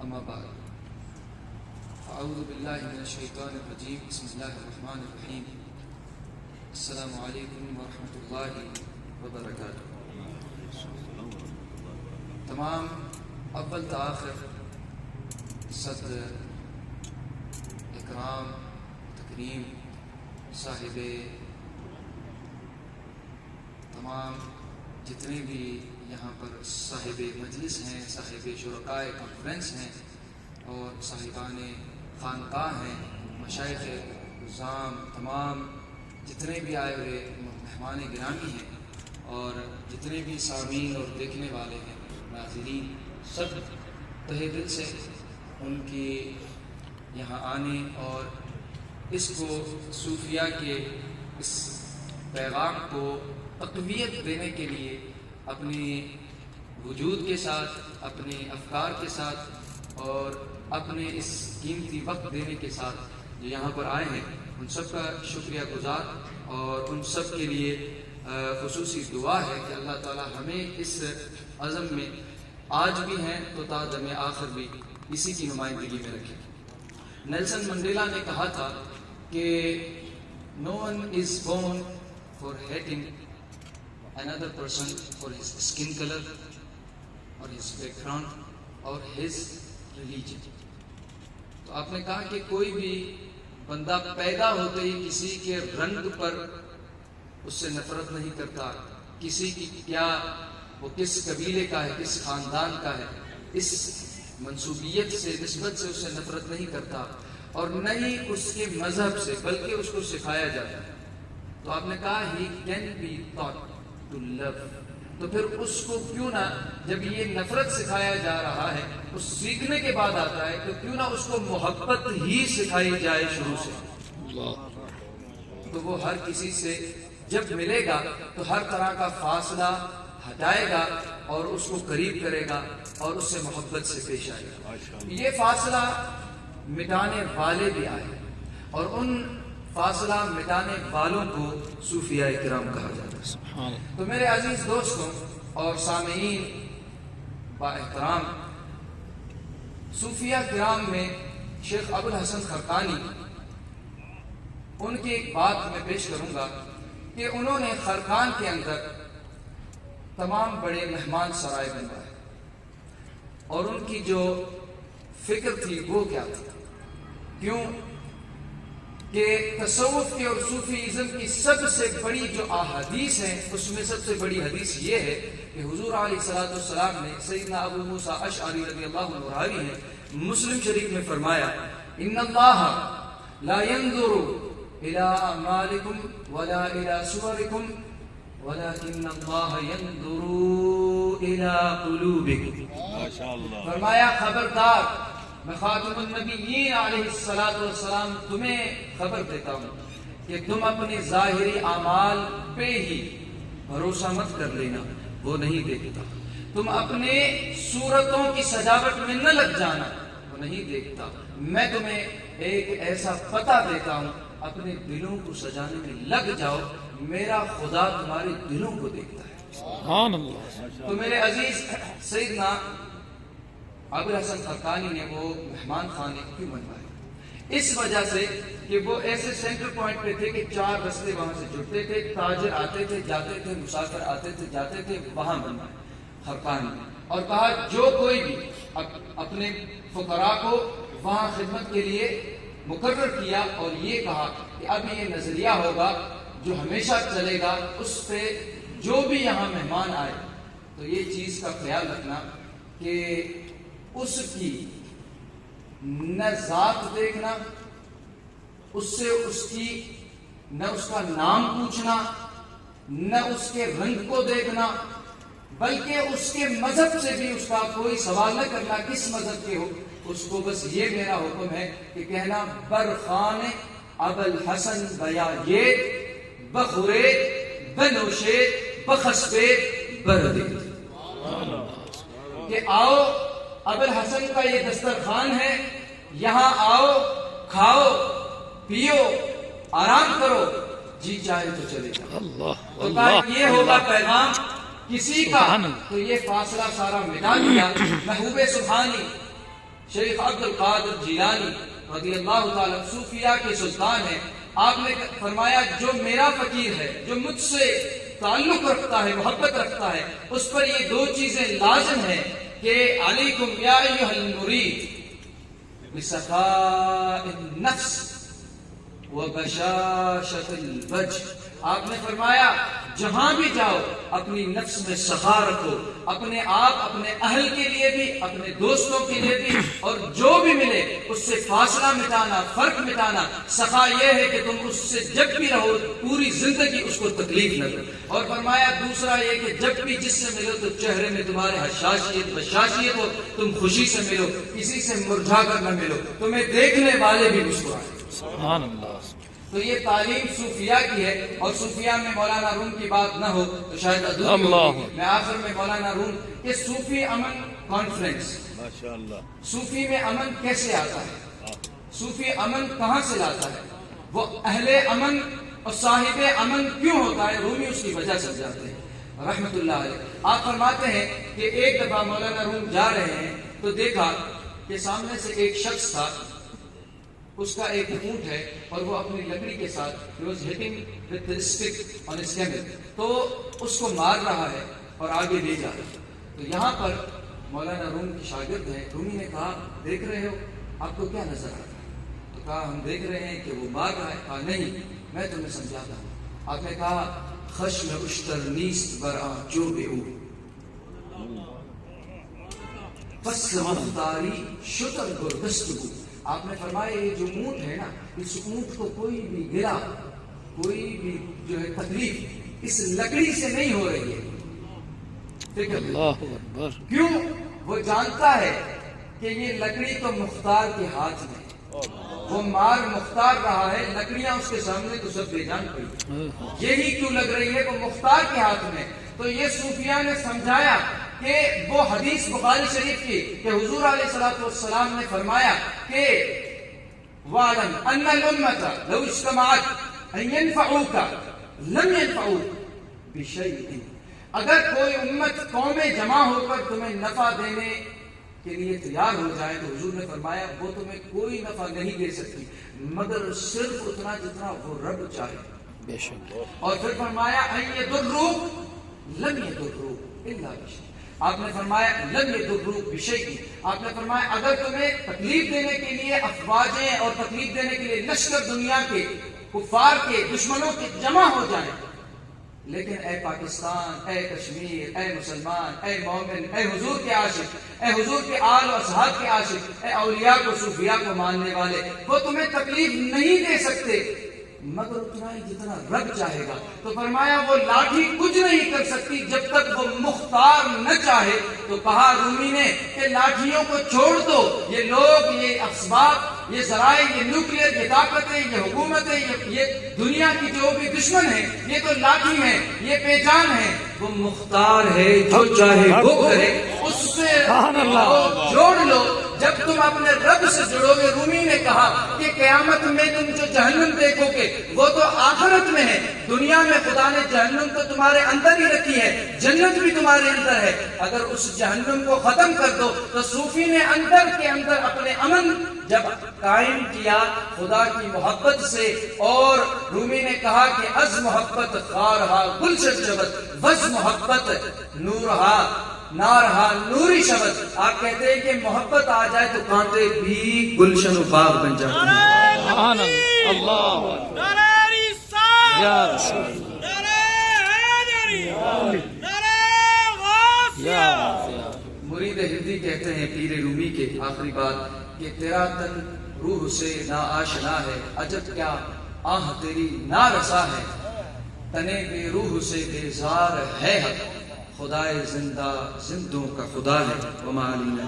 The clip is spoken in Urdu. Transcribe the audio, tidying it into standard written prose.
اما بعد اعوذ باللہ من الشیطان الرجیم بسم اللہ الرحمن الرحیم السلام علیکم ورحمۃ اللہ وبرکاتہ۔ تمام اول تا آخر صدر اکرام تکریم صاحب تمام جتنے بھی یہاں پر صاحب مجلس ہیں، صاحب شرکائے کانفرنس ہیں اور صاحبان خانقاہ ہیں، مشائخ نظام، تمام جتنے بھی آئے ہوئے مہمان گرامی ہیں اور جتنے بھی سامعین اور دیکھنے والے ہیں، ناظرین، سب تہہ دل سے ان کی یہاں آنے اور اس کو صوفیہ کے اس پیغام کو تقویت دینے کے لیے اپنے وجود کے ساتھ، اپنے افکار کے ساتھ اور اپنے اس قیمتی وقت دینے کے ساتھ جو یہاں پر آئے ہیں، ان سب کا شکریہ گزار اور ان سب کے لیے خصوصی دعا ہے کہ اللہ تعالی ہمیں اس عزم میں آج بھی ہیں تو تا دم آخر بھی اسی کی نمائندگی میں رکھے۔ نیلسن منڈیلا نے کہا تھا کہ no one is born for hating another person for his skin color or his background or his religion۔ تو آپ نے کہا کہ کوئی بھی بندہ پیدا ہوتے ہی کسی کے رنگ پر اس سے نفرت نہیں کرتا، کسی کی کیا وہ کس قبیلے کا ہے، کس خاندان کا ہے، اس منسوبیت سے، نسبت سے اس سے نفرت نہیں کرتا، اور نہ ہی اس کے مذہب سے، بلکہ اس کو سکھایا جاتا ہے۔ تو آپ نے کہا he can be taught to love۔ تو پھر اس کو کیوں نہ، جب یہ نفرت سکھایا جا رہا ہے، اس سیکھنے کے بعد آتا ہے، تو کیوں نہ اس کو محبت ہی سکھائی جائے شروع سے۔ تو وہ ہر کسی سے جب ملے گا تو ہر طرح کا فاصلہ ہٹائے گا اور اس کو قریب کرے گا اور اس سے محبت سے پیش آئے گا۔ یہ فاصلہ مٹانے والے بھی آئے اور ان فاصلہ مٹانے والوں کو صوفیاء کرام کہا جاتا ہے۔ تو میرے عزیز دوستوں اور سامعین با احترام، صوفیاء کرام میں شیخ ابوالحسن خرقانی، ان کی ایک بات میں پیش کروں گا کہ انہوں نے خرقان کے اندر تمام بڑے مہمان سرائے بنوائے، اور ان کی جو فکر تھی وہ کیا تھی؟ کیوں کہ تصوف کی اور صوفیزم کی سب سے بڑی جو احادیث ہیں، اس میں سب سے بڑی حدیث یہ ہے کہ حضور علیہ الصلوۃ والسلام نے، سیدنا ابو موسیٰ اشعری رضی اللہ عنہ راوی ہیں، مسلم شریف میں فرمایا ان اللہ لا ينظر الى اعمالکم ولا الى صورکم ولكن اللہ ينظر الى قلوبکم۔ فرمایا خبردار، میں خاتم النبیین علیہ السلام تمہیں خبر دیتا ہوں کہ تم اپنے ظاہری اعمال پہ ہی بھروسہ مت کر لینا، وہ نہیں دیکھتا۔ تم اپنے صورتوں کی سجاوٹ میں نہ لگ جانا، وہ نہیں دیکھتا۔ میں تمہیں ایک ایسا پتہ دیتا ہوں، اپنے دلوں کو سجانے میں لگ جاؤ، میرا خدا تمہارے دلوں کو دیکھتا ہے۔ سبحان اللہ۔ تو میرے عزیز، سیدنا ابوالحسن خرقانی نے وہ مہمان خانے کیوں بنوائے؟ اس وجہ سے کہ وہ ایسے سینٹر پوائنٹ پہ تھے کہ 4 رستے وہاں سے جڑتے تھے، تاجر آتے تھے جاتے تھے، مسافر آتے تھے جاتے تھے، وہاں بنوائے خرقانی نے، اور کہا جو کوئی بھی اپنے فقراء کو وہاں خدمت کے لیے مقرر کیا، اور یہ کہا کہ اب یہ نظریہ ہوگا جو ہمیشہ چلے گا، اس پہ جو بھی یہاں مہمان آئے تو یہ چیز کا خیال رکھنا کہ اس کی نہ ذات دیکھنا، اس سے اس کی نہ اس کا نام پوچھنا، نہ اس کے رنگ کو دیکھنا، بلکہ اس کے مذہب سے بھی اس کا کوئی سوال نہ کرنا، کس مذہب کے ہو۔ اس کو بس یہ میرا حکم ہے کہ کہنا برخان ابوالحسن بیاجے بخورے بنوشے بخسبے بردے، کہ آؤ ابوالحسن کا یہ دسترخوان ہے، یہاں آؤ، کھاؤ پیو، آرام کرو، جی چاہے تو چلے جاؤ۔ تو کہا یہ ہوگا پیغام کسی کا، تو یہ فاصلہ سارا مٹا دیا۔ محبوب سبحانی شیخ عبد القادر جیلانی رضی اللہ تعالیٰ صوفیاء کے سلطان ہیں. آپ نے فرمایا جو میرا فقیر ہے، جو مجھ سے تعلق رکھتا ہے، محبت رکھتا ہے، اس پر یہ دو چیزیں لازم ہیں کہ علیکم یا ایھا المرید بسخاء النفس وبشاشۃ الوجہ. آپ نے فرمایا جہاں بھی جاؤ اپنی نفس میں سخا رکھو، اپنے آپ اپنے اہل کے لیے بھی، اپنے دوستوں کے لیے بھی، اور جو بھی ملے اس سے فاصلہ مٹانا، فرق مٹانا. سخا یہ ہے کہ تم اس سے جب بھی رہو پوری زندگی اس کو تکلیف نہ دو. اور فرمایا دوسرا یہ کہ جب بھی جس سے ملو تو چہرے میں تمہارے حشاشیت بشاشیت ہو، تم خوشی سے ملو، کسی سے مرجھا کر نہ ملو، تمہیں دیکھنے والے بھی مسکرائیں. سبحان اللہ. تو یہ تعلیم صوفیاء کی ہے. اور صوفیاء میں مولانا روم کی بات نہ ہو تو شاید ادھوری ہوگی. میں آخر میں مولانا روم کہ صوفی امن کانفرنس، صوفی میں امن کیسے آتا ہے، صوفی امن کہاں سے لاتا ہے، وہ اہل امن اور صاحب امن کیوں ہوتا ہے، رومی اس کی وجہ سمجھاتے ہیں رحمت اللہ علیہ. آپ فرماتے ہیں کہ ایک دفعہ مولانا روم جا رہے ہیں تو دیکھا کہ سامنے سے ایک شخص تھا، اس کا ایک اونٹ ہے اور وہ اپنی لکڑی کے ساتھ he was hitting with the stick on his camel، تو اس کو مار رہا ہے اور آگے لے جا رہا ہے. تو یہاں پر مولانا روم کی شاگرد ہیں، رومی نے کہا دیکھ رہے ہو آپ کو کیا نظر آتا ہے؟ تو کہا ہم دیکھ رہے ہیں کہ وہ مار رہا ہے. کہا نہیں میں تمہیں سمجھاتا ہوں. آپ نے کہا خشم اشتر نیست برآ جو بے او فصل مختاری شتر گردستگو. آپ نے فرمایا یہ جو اونٹ ہے نا، اس اونٹ کو کوئی بھی گرا، کوئی بھی جو ہے تکلیف اس لکڑی سے نہیں ہو رہی ہے. اللہ اکبر. کیوں؟ وہ جانتا ہے کہ یہ لکڑی تو مختار کے ہاتھ میں، وہ مار مختار رہا ہے، لکڑیاں اس کے سامنے تو سب بے جان پڑی. یہی کیوں لگ رہی ہے وہ مختار کے ہاتھ میں. تو یہ صوفیاء نے سمجھایا کہ وہ حدیث بخاری شریف کی کہ حضور علیہ الصلوۃ والسلام نے فرمایا کہ وَاعْلَمْ أَنَّ الْأُمَّةَ لَوْ اجْتَمَعَتْ أَن يَنْفَعُوكَ لَمْ يَنْفَعُوكَ بِشَيْءٍ. اگر کوئی امت قومیں جمع ہو کر تمہیں نفع دینے کے لیے تیار ہو جائے تو حضور نے فرمایا وہ تمہیں کوئی نفع نہیں دے سکتی مگر صرف اتنا جتنا وہ رب چاہے. بے شک. اور پھر فرمایا أَن يَضُرُّوكَ لَمْ يَضُرُّوكَ إِلَّا بِشَيْءٍ. آپ نے فرمایا لم يضروک بشیء. آپ نے فرمایا اگر تمہیں تکلیف دینے کے لیے افواجیں اور تکلیف دینے کے لیے لشکر دنیا کے کفار کے دشمنوں کے جمع ہو جائیں، لیکن اے پاکستان، اے کشمیر، اے مسلمان، اے مومن، اے حضور کے عاشق، اے حضور کے آل و اصحاب کے عاشق، اے اولیاء کو صوفیاء کو ماننے والے، وہ تمہیں تکلیف نہیں دے سکتے مگر اتنا ہی جتنا رب چاہے گا. تو فرمایا وہ لاٹھی کچھ نہیں کر سکتی جب تک وہ مختار نہ چاہے. تو کہا رومی نے کہ لاٹھیوں کو چھوڑ دو، یہ لوگ، یہ اسباب، یہ ذرائع، یہ نیوکلیئر، یہ طاقتیں، یہ حکومتیں، یہ دنیا کی جو بھی دشمن ہیں، یہ تو لاٹھی ہیں، یہ پہچان ہے. وہ مختار ہے، جو چاہے وہ کرے، اس سے جوڑ لو. جب تم اپنے رب سے جڑو گے، رومی نے کہا کہ قیامت میں تم جو جہنم دیکھو گے وہ تو آخرت میں ہے. دنیا میں خدا نے جہنم تو تمہارے اندر ہی رکھی ہے، جنت بھی تمہارے اندر ہے. اگر اس جہنم کو ختم کر دو تو صوفی نے اندر کے اندر اپنے امن جب قائم کیا خدا کی محبت سے. اور رومی نے کہا کہ از محبت خارہا گلشن شبت وز محبت نورہا نارہا نوری شبت. آپ کہتے ہیں کہ محبت آ جائے تو کانٹے بھی گلشن و باغ بن جاتے ہیں. سبحان اللہ. یا رسول اللہ. مرید ہندی کہتے ہیں پیر رومی کے آخری بات کہ تیرا تن روح سے نا آشنا ہے، عجب کیا آہ تیری نا رسا ہے. تنے بے روح سے بیزار ہے حق، خدائے زندہ زندوں کا خدا ہے. وما علینا